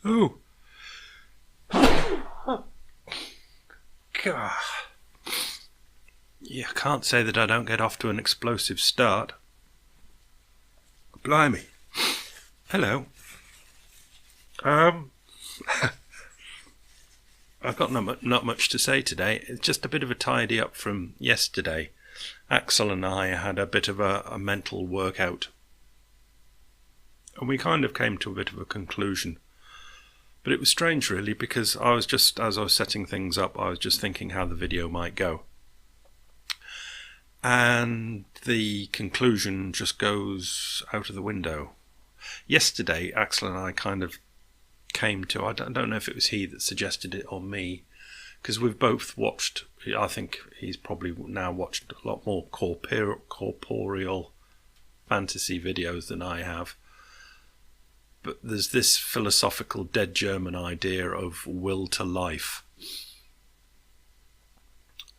Oh, God. Yeah, I can't say that I don't get off to an explosive start. Blimey. Hello. I've got not much to say today. It's just a bit of a tidy up from yesterday. Axel and I had a bit of a mental workout. And we kind of came to a bit of a conclusion. But it was strange, really, because as I was setting things up, I was just thinking how the video might go. And the conclusion just goes out of the window. Yesterday, Axel and I kind of came to, I don't know if it was he that suggested it or me, because we've both watched, I think he's probably now watched a lot more corporeal fantasy videos than I have. But there's this philosophical dead German idea of will to life.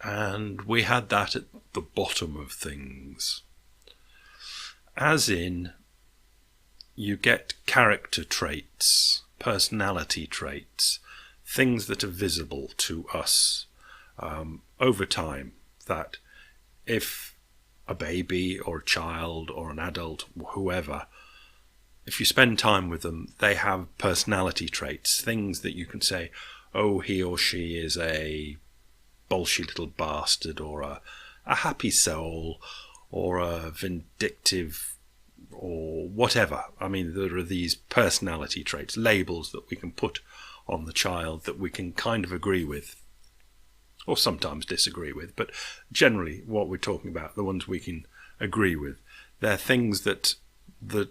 And we had that at the bottom of things. As in, you get character traits, personality traits, things that are visible to us over time, that if a baby or a child or an adult, whoever, if you spend time with them, they have personality traits, things that you can say, oh, he or she is a bolshy little bastard, or a happy soul, or a vindictive, or whatever. I mean, there are these personality traits, labels that we can put on the child that we can kind of agree with, or sometimes disagree with, but generally what we're talking about, the ones we can agree with, they're things that the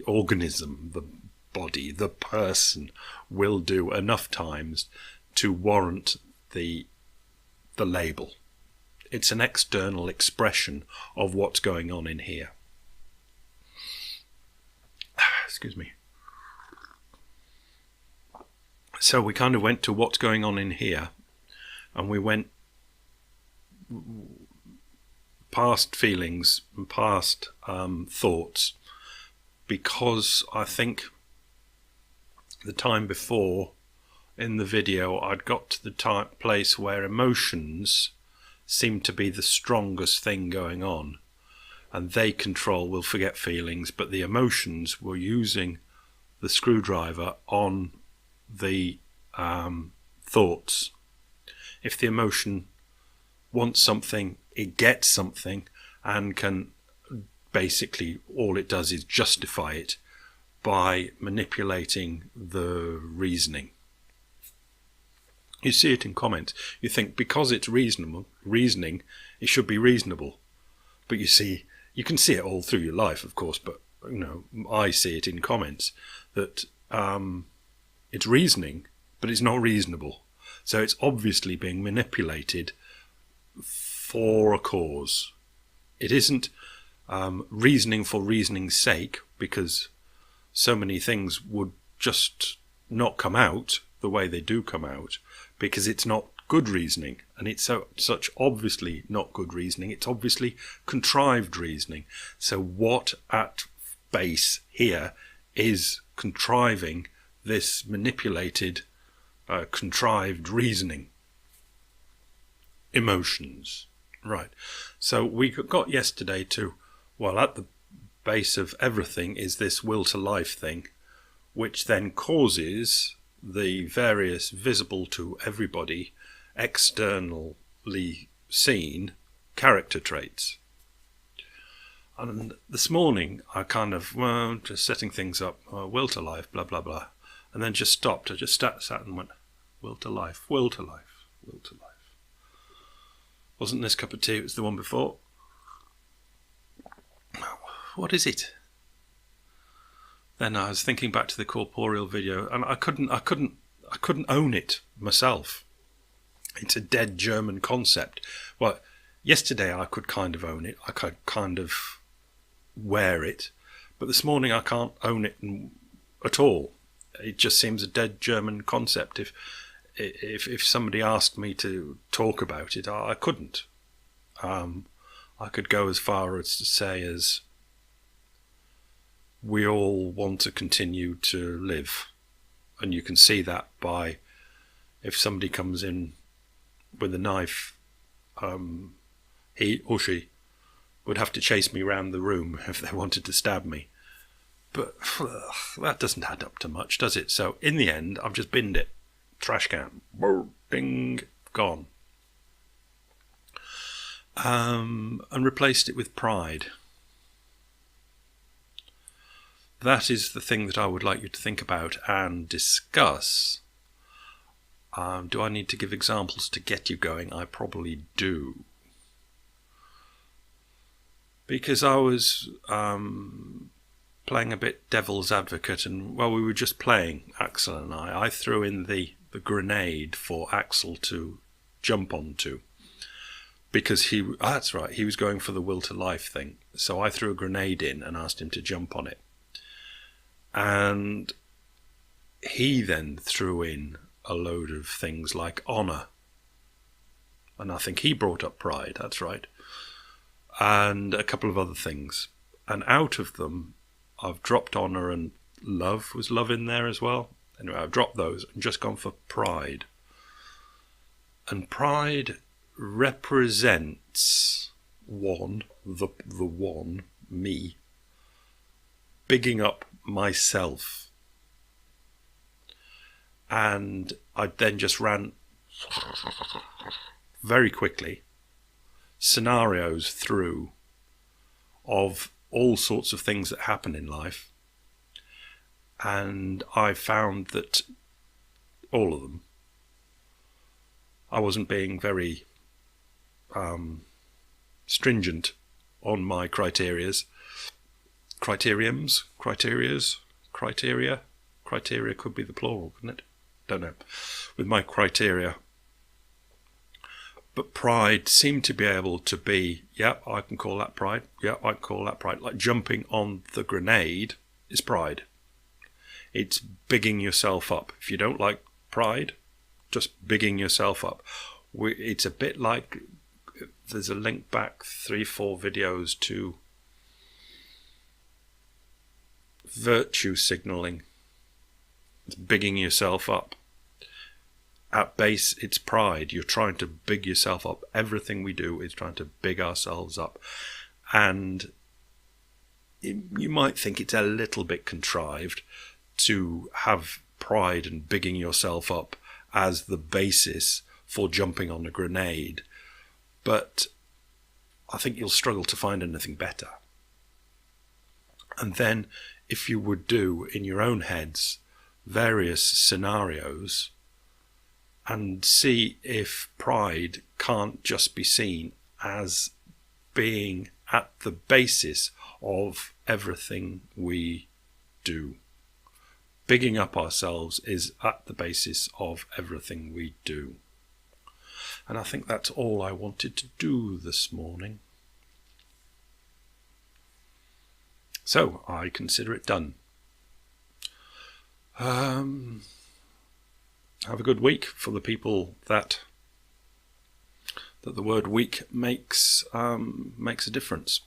organism, the body, the person will do enough times to warrant the label. It's an external expression of what's going on in here. Excuse me. So we kind of went to what's going on in here, and we went past feelings and past thoughts, because I think the time before in the video I'd got to the place where emotions seem to be the strongest thing going on, and they control, we'll forget feelings, but the emotions were using the screwdriver on the thoughts. If the emotion wants something, it gets something, and can basically, all it does is justify it by manipulating the reasoning. You see it in comments. You think because it's reasoning, it should be reasonable. But you see, you can see it all through your life, of course, but I see it in comments that it's reasoning, but it's not reasonable. So it's obviously being manipulated for a cause. It isn't reasoning for reasoning's sake, because so many things would just not come out the way they do come out, because it's not good reasoning, and it's such obviously not good reasoning. It's obviously contrived reasoning. So what at base here is contriving this manipulated, contrived reasoning. Emotions. Right. So we got yesterday to, well, at the base of everything is this will to life thing, which then causes the various visible to everybody, externally seen character traits. And this morning I kind of, just setting things up, will to life, blah, blah, blah. And then just stopped. I just sat and went, will to life, will to life, will to life. Wasn't this cup of tea, it was the one before. What is it? Then I was thinking back to the corporeal video, and I couldn't own it myself. It's a dead German concept. Well, yesterday I could kind of own it. I could kind of wear it, but this morning I can't own it at all. It just seems a dead German concept. If somebody asked me to talk about it, I couldn't. I could go as far as to say as we all want to continue to live. And you can see that by if somebody comes in with a knife, he or she would have to chase me around the room if they wanted to stab me. But that doesn't add up to much, does it? So in the end, I've just binned it. Trash can. Ding. Gone. And replaced it with pride. That is the thing that I would like you to think about and discuss. Do I need to give examples to get you going? I probably do. Because I was playing a bit devil's advocate, and while we were just playing, Axel and I threw in the grenade for Axel to jump onto. Because that's right, he was going for the will to life thing. So I threw a grenade in and asked him to jump on it. And he then threw in a load of things like honour. And I think he brought up pride, that's right. And a couple of other things. And out of them, I've dropped honour and love. Was love in there as well? Anyway, I've dropped those and just gone for pride. And pride represents the one, me, bigging up myself. And I then just ran very quickly scenarios through of all sorts of things that happen in life, and I found that all of them, I wasn't being very stringent on my criteria could be the plural, couldn't it? Don't know. With my criteria. But pride seemed to be able to be, yeah, I can call that pride. Yeah, I can call that pride. Like jumping on the grenade is pride. It's bigging yourself up. If you don't like pride, just bigging yourself up. It's a bit like, there's a link back 3-4 videos to virtue signalling. It's bigging yourself up. At base, it's pride. You're trying to big yourself up. Everything we do is trying to big ourselves up. And you might think it's a little bit contrived to have pride and bigging yourself up as the basis for jumping on a grenade. But I think you'll struggle to find anything better. And then if you would do in your own heads various scenarios and see if pride can't just be seen as being at the basis of everything we do. Bigging up ourselves is at the basis of everything we do. And I think that's all I wanted to do this morning. So I consider it done. Have a good week for the people that the word week makes a difference.